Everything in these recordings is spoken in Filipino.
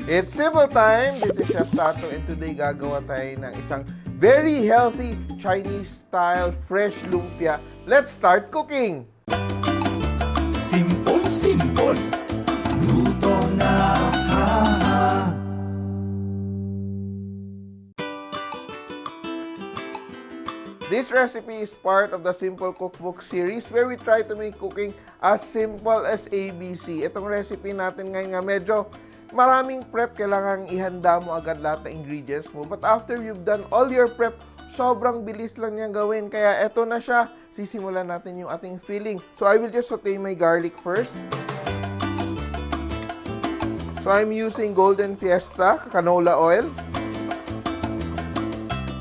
It's simple time! This is Chef Tato and today gagawa tayo ng isang very healthy Chinese-style fresh lumpia. Let's start cooking! Simpol, simpol, luto na ha. This recipe is part of the Simple Cookbook series where we try to make cooking as simple as ABC. Itong recipe natin ngayon nga medyo maraming prep, kailangan ihanda mo agad lahat ng ingredients mo. But after you've done all your prep, sobrang bilis lang niyang gawin. Kaya eto na siya. Sisimulan natin yung ating filling. So I will just saute my garlic first. So I'm using Golden Fiesta canola oil.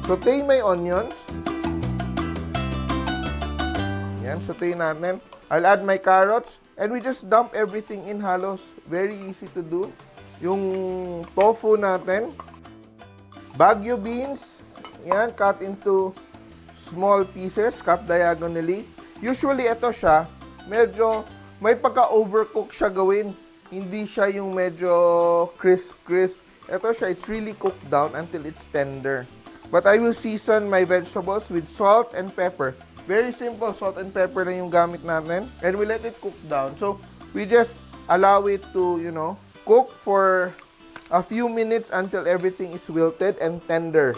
Saute my onions. Yan, saute natin. I'll add my carrots. And we just dump everything in halos. Very easy to do. Yung tofu natin. Baguio beans. Yan, cut into small pieces. Cut diagonally. Usually, ito siya. Medyo, may pagka-overcook siya gawin. Hindi siya yung medyo crisp-crisp. Ito siya, it's really cooked down until it's tender. But I will season my vegetables with salt and pepper. Very simple, salt and pepper lang yung gamit natin. And we let it cook down. So, we just allow it to, cook for a few minutes until everything is wilted and tender.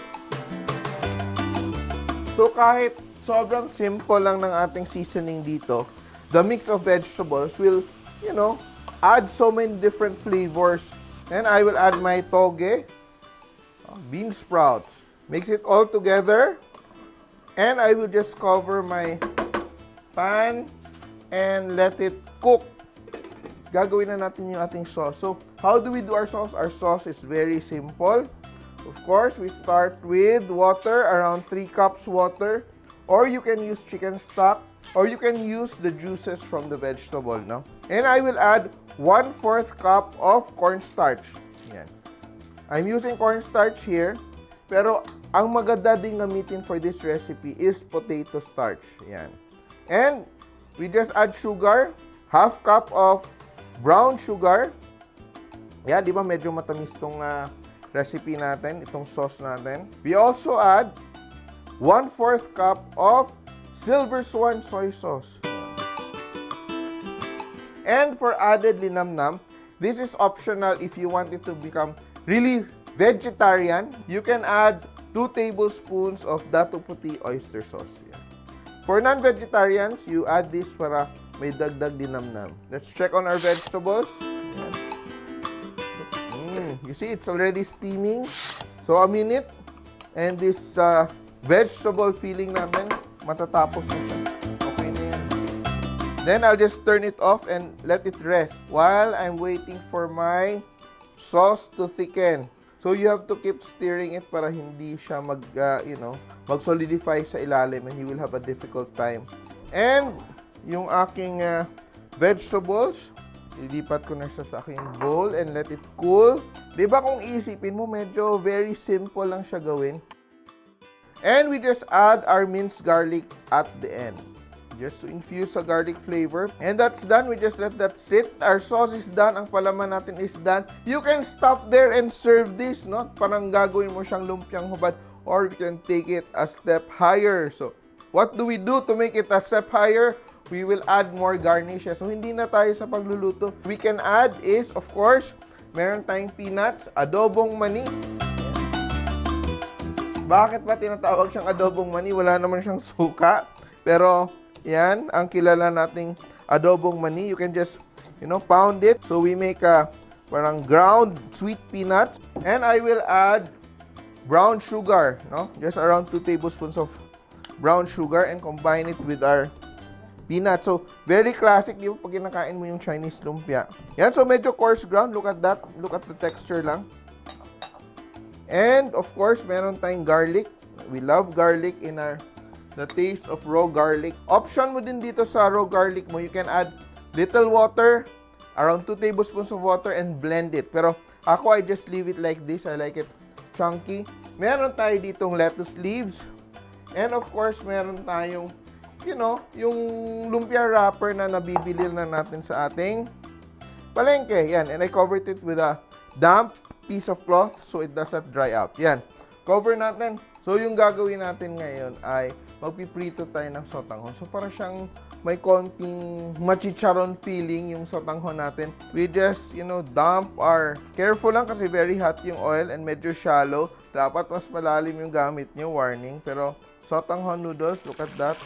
So, kahit sobrang simple lang ng ating seasoning dito, the mix of vegetables will, add so many different flavors. And I will add my toge, bean sprouts. Mix it all together. And I will just cover my pan and let it cook. Gagawin na natin yung ating sauce. So, how do we do our sauce? Our sauce is very simple. Of course, we start with water, around 3 cups water. Or you can use chicken stock. Or you can use the juices from the vegetable, no? And I will add 1/4 cup of cornstarch. Yan. I'm using cornstarch here. Pero, ang maganda din gamitin for this recipe is potato starch. Yan. And, we just add sugar. 1/2 cup of brown sugar. Yan, di ba medyo matamis tong recipe natin, itong sauce natin. We also add 1/4 cup of Silver Swan soy sauce. And for added linamnam, this is optional if you want it to become really vegetarian. You can add 2 tablespoons of dato puti oyster sauce. Yan. For non-vegetarians, you add this para may dagdag dinamnam. Let's check on our vegetables. You see, it's already steaming. So, a minute. And this vegetable filling natin, matatapos na siya. Okay na yan. Then, I'll just turn it off and let it rest while I'm waiting for my sauce to thicken. So, you have to keep stirring it para hindi siya mag-solidify sa ilalim and you will have a difficult time. And, yung aking vegetables, ilipat ko na siya sa aking bowl and let it cool. Diba kung iisipin mo, medyo very simple lang siya gawin. And we just add our minced garlic at the end. Just to infuse the garlic flavor. And that's done. We just let that sit. Our sauce is done. Ang palaman natin is done. You can stop there and serve this, no? Parang gagawin mo siyang lumpiang hubad. Or you can take it a step higher. So, what do we do to make it a step higher? We will add more garnishes. So, hindi na tayo sa pagluluto. We can add is, of course, meron tayong peanuts, adobong mani. Bakit ba tinatawag siyang adobong mani? Wala naman siyang suka. Pero, yan, ang kilala nating adobong mani. You can just, pound it. So, we make a parang ground sweet peanuts. And I will add brown sugar, no? Just around 2 tablespoons of brown sugar and combine it with our peanuts. So, very classic, di ba, pag kinakain mo yung Chinese lumpia. Yan, so medyo coarse ground. Look at that. Look at the texture lang. And, of course, meron tayong garlic. We love garlic in the taste of raw garlic. Option mo din dito sa raw garlic mo. You can add little water, around 2 tablespoons of water, and blend it. Pero, ako, I just leave it like this. I like it chunky. Meron tayo ditong lettuce leaves. And, of course, meron tayong yung lumpia wrapper na nabibili na natin sa ating palengke. Yan. And I covered it with a damp piece of cloth so it does not dry out. Yan. Cover natin. So, yung gagawin natin ngayon ay magpiprito tayo ng sotanghon. So, para siyang may konting machicharon feeling yung sotanghon natin. We just, dump our... Careful lang kasi very hot yung oil and medyo shallow. Dapat mas malalim yung gamit nyo. Warning. Pero, sotanghon noodles, look at that.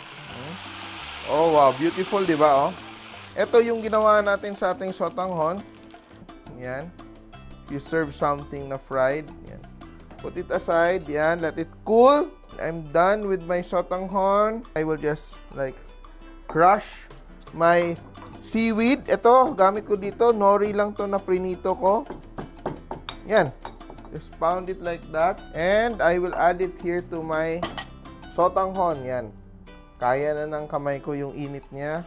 Oh, wow. Beautiful, di ba? Oh? Ito yung ginawa natin sa ating sotanghon. Yan. You serve something na fried. Yan. Put it aside. Yan. Let it cool. I'm done with my sotanghon. I will just crush my seaweed. Ito, gamit ko dito. Nori lang to na prinito ko. Yan. Just pound it like that. And I will add it here to my sotanghon. Yan. Kaya na ng kamay ko yung init niya.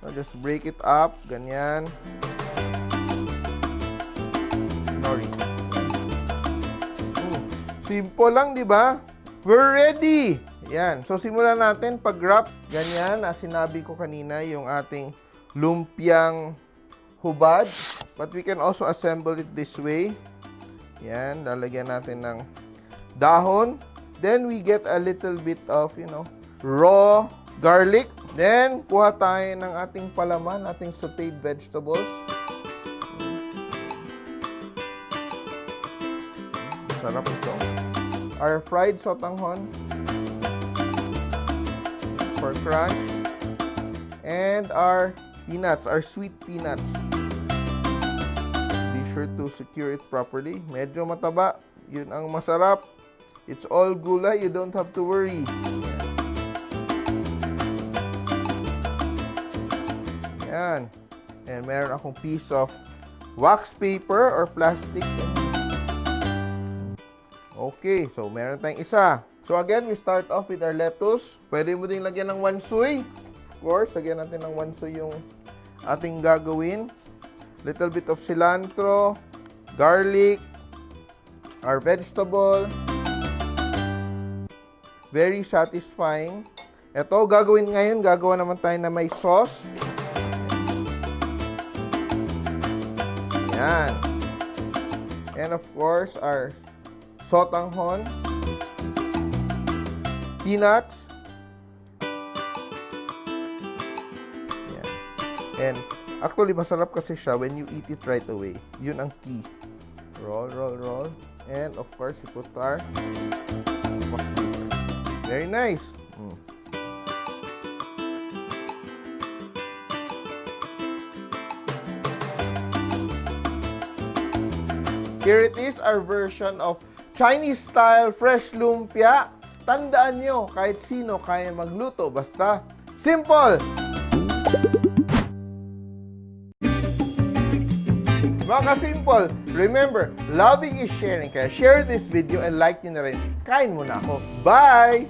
So, just break it up. Ganyan. Nori. Simple lang, di ba? We're ready! Yan. So, simulan natin pag-wrap. Ganyan, sinabi ko kanina, yung ating lumpiang hubad. But we can also assemble it this way. Yan. Lalagyan natin ng dahon. Then, we get a little bit of, raw garlic. Then, kuha tayo ng ating palaman, ating sauteed vegetables. Sarap ito. Our fried sotanghon. For crunch. And our peanuts, our sweet peanuts. Be sure to secure it properly. Medyo mataba. Yun ang masarap. It's all gulay. You don't have to worry. Yan. And meron akong piece of wax paper or plastic. Okay, so meron tayong isa. So again, we start off with our lettuce. Pwede mo din lagyan ng wansoy. Of course, lagyan natin ng wansoy yung ating gagawin. Little bit of cilantro, garlic, our vegetable. Very satisfying. Ito, gagawin ngayon, gagawa naman tayo na may sauce. Yan. And of course, our sotanghon, peanuts, yan. And actually, masarap kasi siya when you eat it right away. Yun ang key. Roll, roll, roll. And of course, you put our plastic. Very nice. Here it is, our version of Chinese-style fresh lumpia. Tandaan nyo, kahit sino kaya magluto, basta simple! Mga ka-simple, remember, loving is sharing. Kaya share this video and like nyo na rin. Kain muna ako. Bye!